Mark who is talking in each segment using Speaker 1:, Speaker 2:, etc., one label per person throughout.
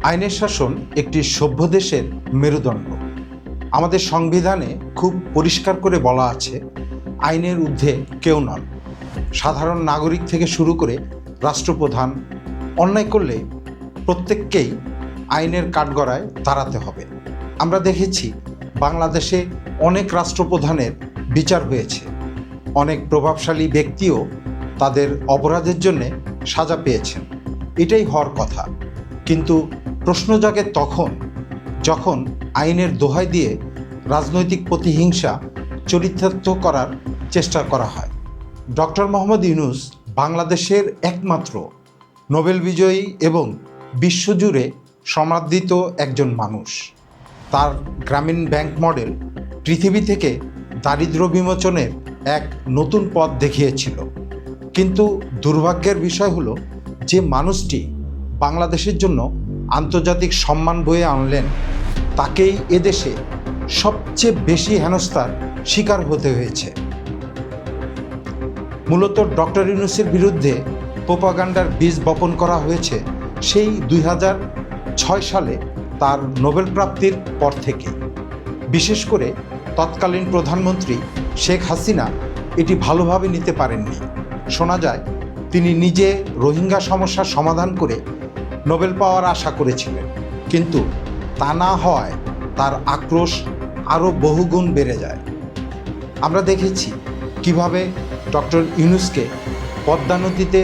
Speaker 1: আইনের শাসন একটি সভ্য দেশের মেরুদণ্ড। আমাদের সংবিধানে খুব পরিষ্কার করে বলা আছে, আইনের ঊর্ধ্বে কেউ নন। সাধারণ নাগরিক থেকে শুরু করে রাষ্ট্রপ্রধান অন্যায় করলে প্রত্যেককেই আইনের কাঠগড়ায় দাঁড়াতে হবে। আমরা দেখেছি বাংলাদেশে অনেক রাষ্ট্রপ্রধানের বিচার হয়েছে, অনেক প্রভাবশালী ব্যক্তিও তাদের অপরাধের জন্য সাজা পেয়েছেন। এটাই হওয়ার কথা। কিন্তু প্রশ্ন জাগে তখন যখন আইনের দোহাই দিয়ে রাজনৈতিক প্রতিহিংসা চরিতার্থ করার চেষ্টা করা হয়। ডক্টর মোহাম্মদ ইউনূস বাংলাদেশের একমাত্র নোবেল বিজয়ী এবং বিশ্বজুড়ে সমাদৃত একজন মানুষ। তার গ্রামীণ ব্যাংক মডেল পৃথিবী থেকে দারিদ্র্য বিমোচনের এক নতুন পথ দেখিয়েছিল। কিন্তু দুর্ভাগ্যের বিষয় হলো যে মানুষটি বাংলাদেশের জন্য আন্তর্জাতিক সম্মান বয়ে আনলেন, তাকেই এদেশে সবচেয়ে বেশি হেনস্থার শিকার হতে হয়েছে। মূলত ডক্টর ইউনূসের বিরুদ্ধে প্রোপাগান্ডার বীজ বপন করা হয়েছে সেই 2006 সালে তার নোবেল প্রাপ্তির পর থেকে। বিশেষ করে তৎকালীন প্রধানমন্ত্রী শেখ হাসিনা এটি ভালোভাবে নিতে পারেননি। শোনা যায় তিনি নিজে রোহিঙ্গা সমস্যার সমাধান করে নোবেল পাওয়ার আশা করেছিলেন, কিন্তু তা না হওয়ায় তার আক্রোশ আরও বহুগুণ বেড়ে যায়। আমরা দেখেছি কিভাবে ডক্টর ইউনূসকে পদ্মা নদীতে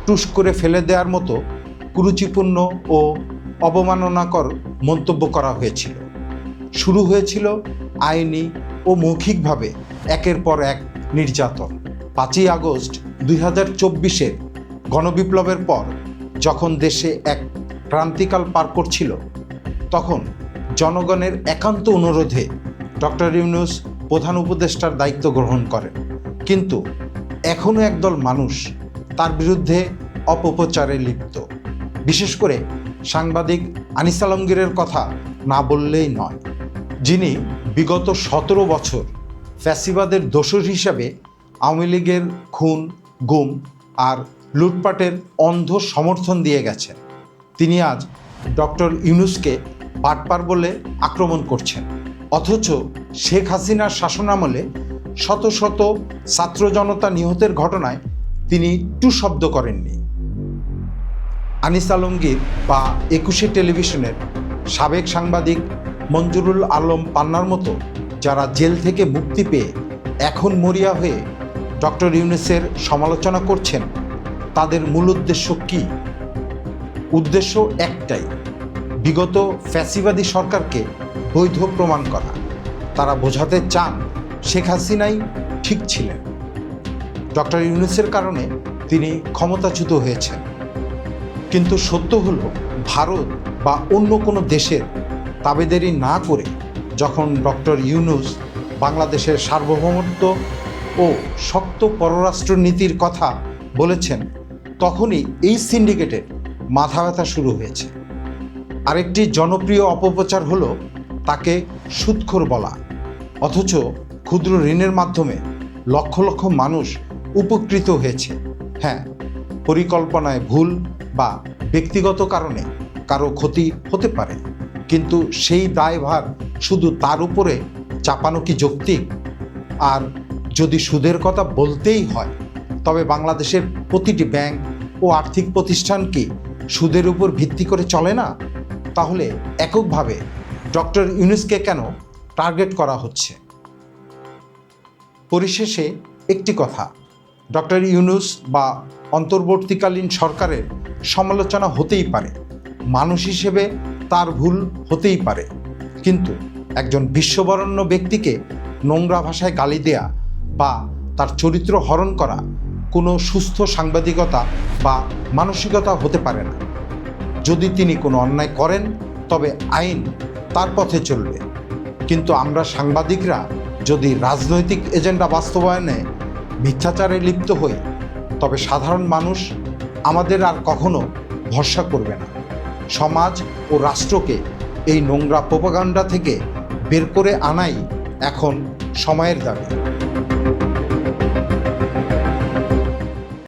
Speaker 1: টুস করে ফেলে দেওয়ার মতো কুরুচিপূর্ণ ও অবমাননাকর মন্তব্য করা হয়েছিল। শুরু হয়েছিল আইনি ও মৌখিকভাবে একের পর এক নির্যাতন। 5ই আগস্ট 2024-এর গণবিপ্লবের পর যখন দেশে এক ক্রান্তিকাল পার করছিল, তখন জনগণের একান্ত অনুরোধে ডক্টর ইউনূস প্রধান উপদেষ্টার দায়িত্ব গ্রহণ করেন। কিন্তু এখনও একদল মানুষ তার বিরুদ্ধে অপপ্রচারে লিপ্ত। বিশেষ করে সাংবাদিক আনিস আলমগীরের কথা না বললেই নয়, যিনি বিগত 17 বছর ফ্যাসিবাদের দোসর হিসাবে আওয়ামী লীগের খুন, গুম আর লুটপাটের অন্ধ সমর্থন দিয়ে গেছেন। তিনি আজ ডক্টর ইউনূসকে বাটপার বলে আক্রমণ করছেন, অথচ শেখ হাসিনার শাসনামলে শত শত ছাত্র জনতা নিহতের ঘটনায় তিনি টু শব্দ করেননি। আনিস আলমগীর বা 21শে টেলিভিশনের সাবেক সাংবাদিক মঞ্জুরুল আলম পান্নার মতো যারা জেল থেকে মুক্তি পেয়ে এখন মরিয়া হয়ে ডক্টর ইউনূসের সমালোচনা করছেন, তাদের মূল উদ্দেশ্য কী? উদ্দেশ্য একটাই, বিগত ফ্যাসিবাদী সরকারকে বৈধ প্রমাণ করা। তারা বোঝাতে চান শেখ হাসিনাই ঠিক ছিলেন, ডক্টর ইউনূসের কারণে তিনি ক্ষমতাচ্যুত হয়েছেন। কিন্তু সত্য হলো, ভারত বা অন্য কোনো দেশের তাবেদারি না করে যখন ডক্টর ইউনূস বাংলাদেশের সার্বভৌমত্ব ও শক্ত পররাষ্ট্র নীতির কথা বলেছেন, তখনই এই সিন্ডিকেটের মাথা ব্যথা শুরু হয়েছে। আরেকটি জনপ্রিয় অপপ্রচার হলো তাকে সুদখোর বলা, অথচ ক্ষুদ্র ঋণের মাধ্যমে লক্ষ লক্ষ মানুষ উপকৃত হয়েছে। হ্যাঁ, পরিকল্পনায় ভুল বা ব্যক্তিগত কারণে কারো ক্ষতি হতে পারে, কিন্তু সেই দায়ভার শুধু তার উপরে চাপানো কি যৌক্তিক? আর যদি সুদের কথা বলতেই হয়, তবে বাংলাদেশের প্রতিটি ব্যাংক ও আর্থিক প্রতিষ্ঠান কি সুদের উপর ভিত্তি করে চলে না? তাহলে এককভাবে ডক্টর ইউনূসকে কেন টার্গেট করা হচ্ছে? পরিশেষে একটি কথা, ডক্টর ইউনূস বা অন্তর্বর্তীকালীন সরকারের সমালোচনা হতেই পারে, মানুষ হিসেবে তার ভুল হতেই পারে, কিন্তু একজন বিশ্ববরেণ্য ব্যক্তিকে নোংরা ভাষায় গালি দেয়া বা তার চরিত্র হরণ করা কোনো সুস্থ সাংবাদিকতা বা মানসিকতা হতে পারে না। যদি তিনি কোনো অন্যায় করেন, তবে আইন তার পথে চলবে। কিন্তু আমরা সাংবাদিকরা যদি রাজনৈতিক এজেন্ডা বাস্তবায়নে মিথ্যাচারে লিপ্ত হই, তবে সাধারণ মানুষ আমাদের আর কখনো ভরসা করবে না। সমাজ ও রাষ্ট্রকে এই নোংরা প্রোপাগান্ডা থেকে বের করে আনাই এখন সময়ের দাবি।